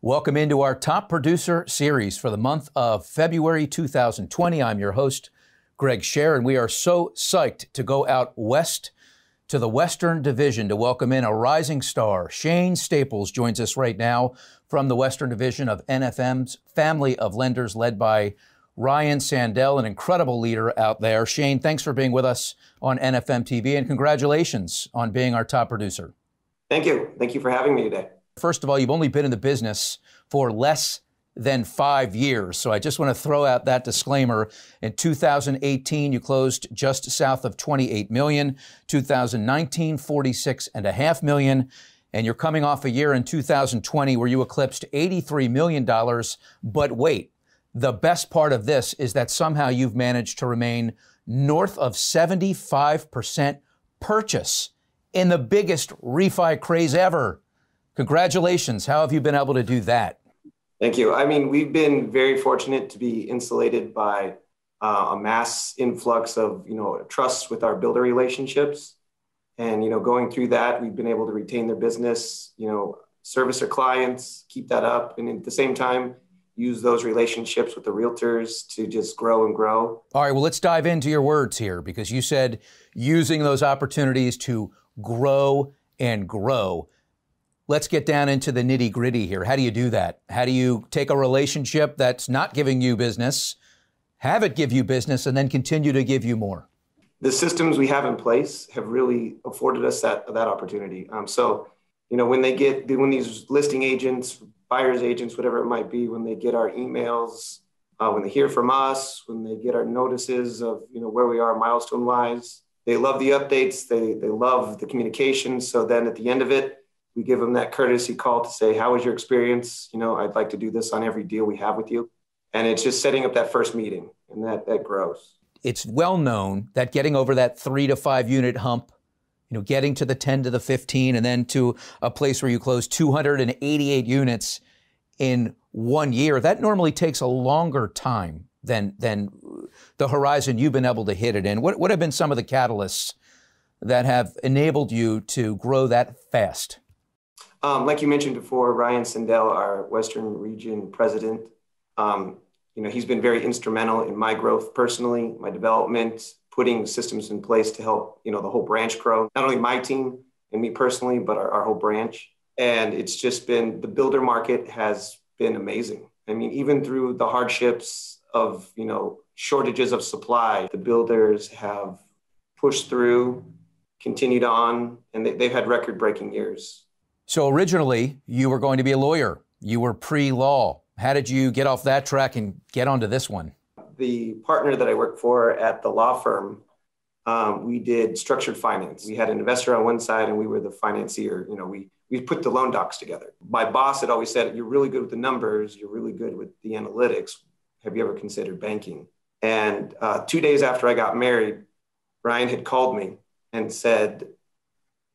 Welcome into our Top Producer series for the month of February 2020. I'm your host, Greg Scher, and we are so psyched to go out west to the Western Division to welcome in a rising star. Shane Staples joins us right now from the Western Division of NFM's family of lenders led by Ryan Sandell, an incredible leader out there. Shane, thanks for being with us on NFM TV, and congratulations on being our top producer. Thank you. Thank you for having me today. First of all, you've only been in the business for less than 5 years. So I just want to throw out that disclaimer. In 2018, you closed just south of 28 million. 2019, 46.5 million. And you're coming off a year in 2020 where you eclipsed $83 million. But wait, the best part of this is that somehow you've managed to remain north of 75% purchase in the biggest refi craze ever. Congratulations. How have you been able to do that? Thank you. I mean, we've been very fortunate to be insulated by a mass influx of, trust with our builder relationships. And, going through that, we've been able to retain their business, service their clients, keep that up. And at the same time, use those relationships with the realtors to just grow and grow. All right, well, let's dive into your words here, because you said using those opportunities to grow and grow. Let's get down into the nitty gritty here. How do you do that? How do you take a relationship that's not giving you business, have it give you business, and then continue to give you more? The systems we have in place have really afforded us that opportunity. When these listing agents, buyer's agents, whatever it might be, when they get our emails, when they hear from us, when they get our notices of, where we are milestone wise, they love the updates. They love the communication. So then at the end of it, we give them that courtesy call to say, how was your experience? I'd like to do this on every deal we have with you. And it's just setting up that first meeting, and that grows. It's well known that getting over that 3 to 5 unit hump, getting to the 10 to the 15, and then to a place where you close 288 units in 1 year, that normally takes a longer time than the horizon you've been able to hit it in. What have been some of the catalysts that have enabled you to grow that fast? Like you mentioned before, Ryan Sandell, our Western Region President, he's been very instrumental in my growth personally, my development, putting systems in place to help, the whole branch grow, not only my team and me personally, but our whole branch. And it's just been, the builder market has been amazing. I mean, even through the hardships of, shortages of supply, the builders have pushed through, continued on, and they've had record-breaking years. So originally, you were going to be a lawyer. You were PreLaw. How did you get off that track and get onto this one? The partner that I worked for at the law firm, we did structured finance. We had an investor on one side and we were the financier. We put the loan docs together. My boss had always said, you're really good with the numbers. You're really good with the analytics. Have you ever considered banking? And 2 days after I got married, Ryan had called me and said,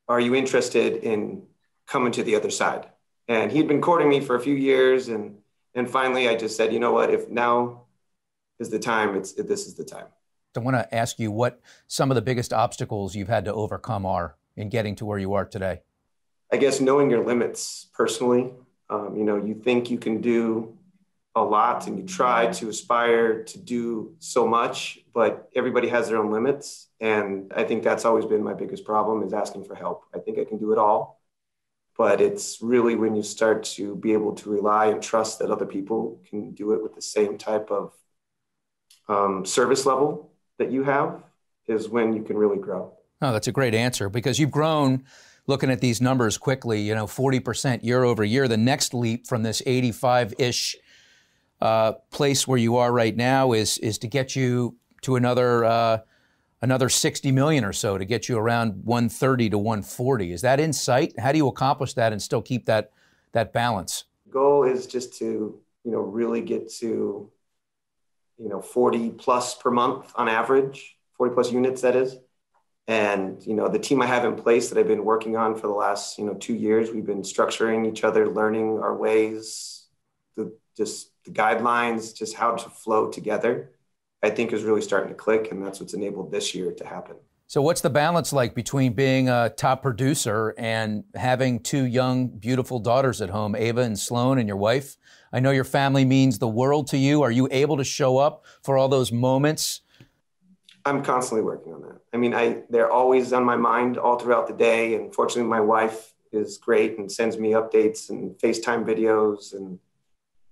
are you interested in coming to the other side? And he'd been courting me for a few years. And finally, I just said, you know what, if now is the time, this is the time. I want to ask you what some of the biggest obstacles you've had to overcome are in getting to where you are today. I guess knowing your limits personally. You think you can do a lot and you try to aspire to do so much, but everybody has their own limits. And I think that's always been my biggest problem, is asking for help. I think I can do it all. But it's really when you start to be able to rely and trust that other people can do it with the same type of service level that you have, is when you can really grow. Oh, that's a great answer, because you've grown, looking at these numbers quickly, 40% year over year. The next leap from this 85-ish place where you are right now is to get you to another 60 million or so, to get you around 130 to 140. Is that in sight? How do you accomplish that and still keep that balance? The goal is just to, really get to, 40 plus per month on average, 40 plus units, that is. And, the team I have in place that I've been working on for the last, 2 years, we've been structuring each other, learning our ways, the guidelines, just how to flow together, I think is really starting to click. And that's what's enabled this year to happen. So what's the balance like between being a top producer and having two young, beautiful daughters at home, Ava and Sloan, and your wife? I know your family means the world to you. Are you able to show up for all those moments? I'm constantly working on that. I mean, they're always on my mind all throughout the day. And fortunately, my wife is great and sends me updates and FaceTime videos and,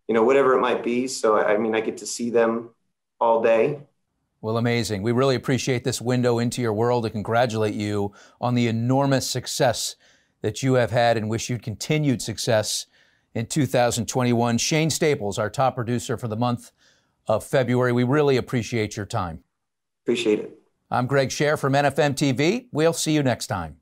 whatever it might be. So, I mean, I get to see them all day. Well, amazing. We really appreciate this window into your world and congratulate you on the enormous success that you have had and wish you'd continued success in 2021. Shane Staples, our top producer for the month of February. We really appreciate your time. Appreciate it. I'm Greg Scher from NFM TV. We'll see you next time.